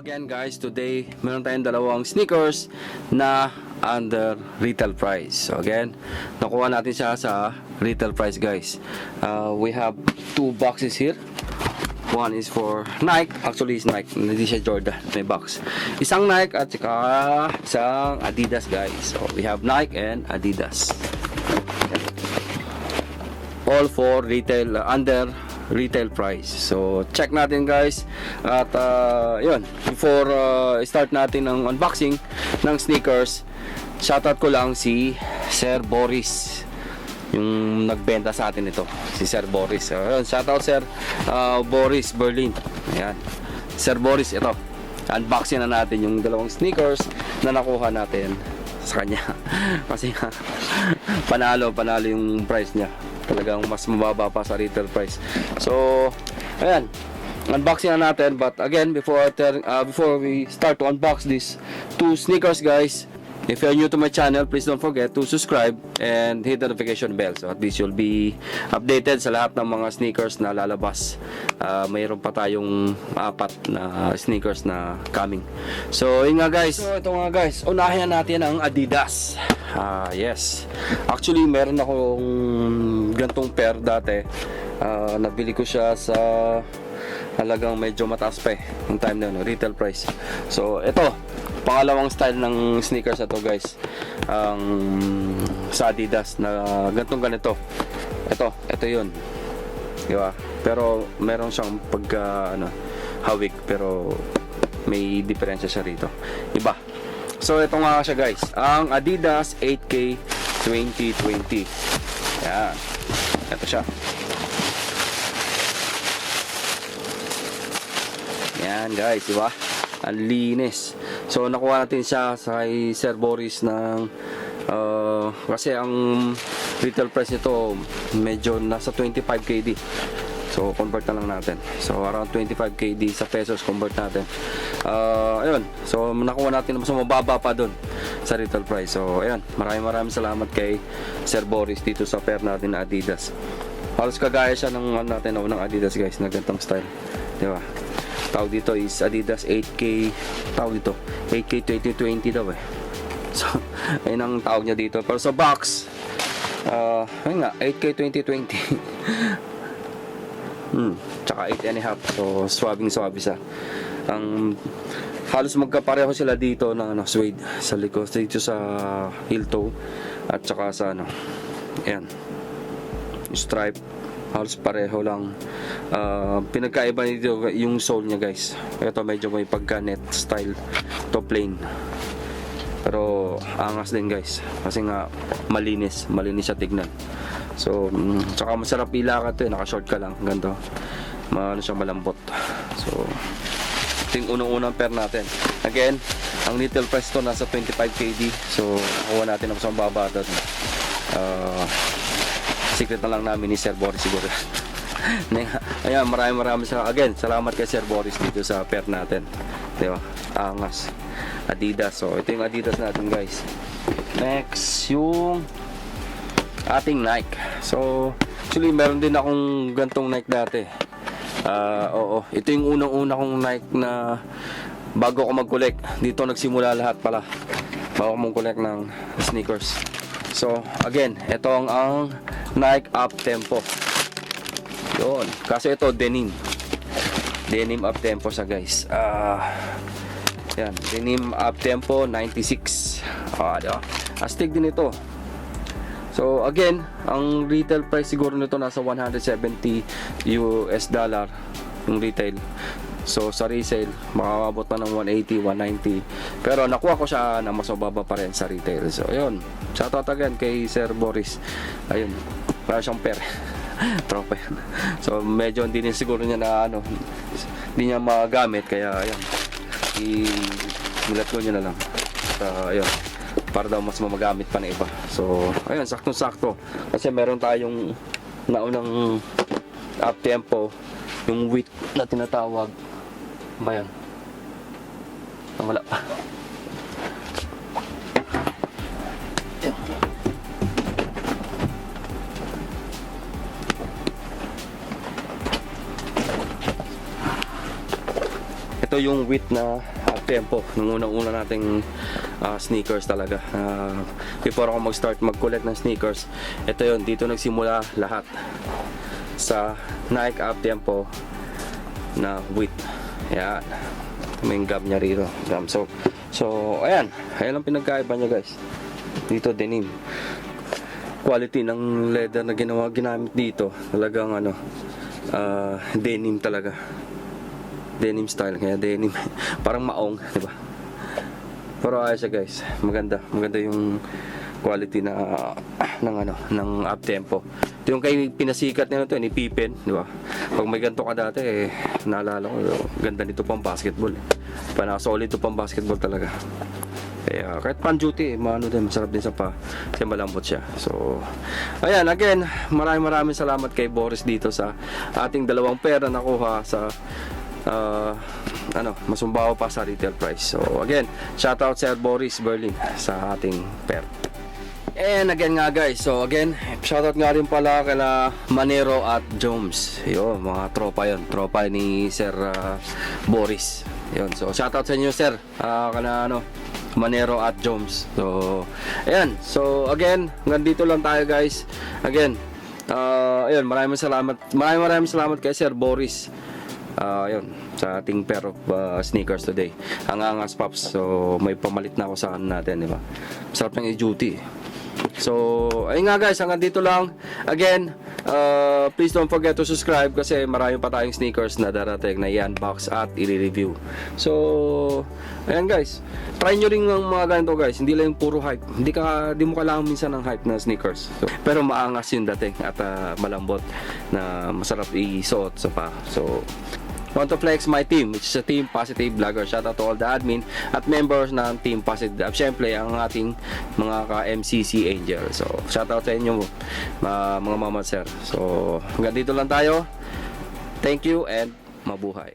again guys, today meron tayong dalawang sneakers na under retail price. So again, nakuha natin siya sa retail price guys. We have two boxes here. One is for Nike, actually it's Nike, hindi siya Jordan, may box. Isang Nike at saka isang Adidas guys. So we have Nike and Adidas. All for retail, under retail price. So check natin guys. At yun, before start natin ng unboxing ng sneakers, shoutout ko lang si Sir Boris, yung nagbenta sa atin ito, si Sir Boris. Yun, shoutout Sir Boris Berlin. Ayan, Sir Boris, ito unboxing na natin yung dalawang sneakers na nakuha natin sa kanya. Kasi panalo yung price niya, talagang mas mababa pa sa retail price. So ayan, unboxing na natin. But again, before we start to unbox these two sneakers guys, if you're new to my channel, please don't forget to subscribe and hit the notification bell, so at least you'll be updated sa lahat ng mga sneakers na lalabas. Mayroon pa tayong 4 na sneakers na coming. So yun nga guys, so ito nga guys, unahin natin ang Adidas. Yes, actually meron akong gantong pair dati. Nabili ko siya sa halagang medyo mataas pa yung time na yun, retail price. So ito, pangalawang style ng sneakers na to guys, sa Adidas na ganito. Ito yun, diba? Pero meron siyang pagka hawik, pero may diferensya siya rito, iba. So ito nga siya guys, ang Adidas 8K 2020. Yan, ito siya. Yan guys, diba? Ang linis. So nakuha natin siya sa Sir Boris ng kasi ang retail price nito medyo nasa 25 KD. So convert na lang natin. So around 25 KD sa pesos, convert natin. Ayun. So nakuha natin mas mababa pa doon sa retail price. So ayun, maraming salamat kay Sir Boris dito sa pair natin na Adidas. Halos kagaya siya ng natin ng Adidas guys, na ganitong style. Di ba? Tawag dito is Adidas 8K, tawag dito 8K 2020 daw eh. So ayun ang tawag niya dito. Pero sa box, ayun nga, 8K 2020. Tsaka 8.5. So swabe siya. Ang halos magkapareho sila dito ng suede sa likod, dito sa heel toe at saka sa ayan, stripe, halos pareho lang. Pinagkaiba nito yung sole niya guys. Ito medyo may pagka net style, to plain, pero angas din guys, kasi nga malinis siya tignan. So tsaka masarap ilakad to, naka-short ka lang ganito, siya malambot. So ito yung unang pair natin. Again, ang retail price to nasa 25 KD. So nakuha natin ang mas mababa doon. Secret na lang namin ni Sir Boris siguro. Ayan, maraming salamat kay Sir Boris dito sa pair natin, diba? Angas Adidas. So ito yung Adidas natin guys. Next, yung ating Nike. So actually meron din akong gantong Nike dati. Oo, ito yung unang-una kong Nike na bago ako mag-collect. Dito nagsimula lahat pala, bago ako mag-collect ng sneakers. So again, ito ang Nike Up Tempo. Yun, kasi ito denim Up Tempo sa guys. Yan, denim Up Tempo 96. Diba? Astig din ito. So again, ang retail price siguro nito nasa $170 yung retail. So sa resale makakabot na ng 180, 190. Pero nakuha ko siya na mas mababa pa rin sa retail. So ayun, shoutout again kay Sir Boris. Ayun, para siyang pair. Tropa yan. So medyo hindi din siguro niya na hindi niya magamit, kaya ayun, nilat ko niya na lang. So ayun, para daw mas mamagamit pa na iba. So ayun, sakto-sakto, kasi meron tayong naunang up tempo, yung width na tinatawag ba yan? Wala pa. Ito yung width na tempo nung unang-una nating sneakers talaga. Before ako mag-start mag-collect ng sneakers, ito yon, dito nagsimula lahat sa Nike up tempo na width. Yan, may gam niya rito, gam. So ayan ang pinagkaiba niya guys. Dito denim, quality ng leather na ginamit dito talagang denim talaga, denim style, kaya denim parang maong, di ba? Pero ayos siya guys, maganda yung quality ng up tempo. Ito yung kay pinasikat nila to ni Pippen, di ba? Pag may ganito ka dati, naalala ko, ganda nito pang basketball. Solid to pang basketball talaga. Kaya kahit pan duty, din, masarap din sa kasi malambot siya. So ayan, again, maraming salamat kay Boris dito sa ating dalawang pera na nakuha sa masumbawa pa sa retail price. So again, shoutout Sir Boris Berlin sa ating pera. And again nga guys, so again, shoutout nga rin pala kala Manero at Jones. Yun, mga tropa ni Sir Boris. Yun, so shoutout sa inyo sir, kala Manero at Jones. So ayan, so again, hanggang dito lang tayo guys. Again, ayun, maraming salamat kay Sir Boris. Ayun, sa ating pair of sneakers today. Ang angas pops. So may pamalit na ako sa natin, di ba? Sarap ng i-duty. So ayun nga guys, hanggang dito lang. Again, please don't forget to subscribe kasi marami pa tayong sneakers na darating na i-unbox at i-review. So ayan guys, try nyo rin ng mga ganito guys. Hindi lang yung puro hype. Hindi mo kailangan minsan ng hype na sneakers. So, pero maangas yung dating at malambot na masarap isuot sa pa. So want to flex my team, which is a Team Positive Vlogger. Shout out to all the admin at members ng Team Positive. Siyempre, ang ating mga ka-MCC Angel. So, shout out sa inyo mga mama sir. So, hanggang dito lang tayo. Thank you and mabuhay.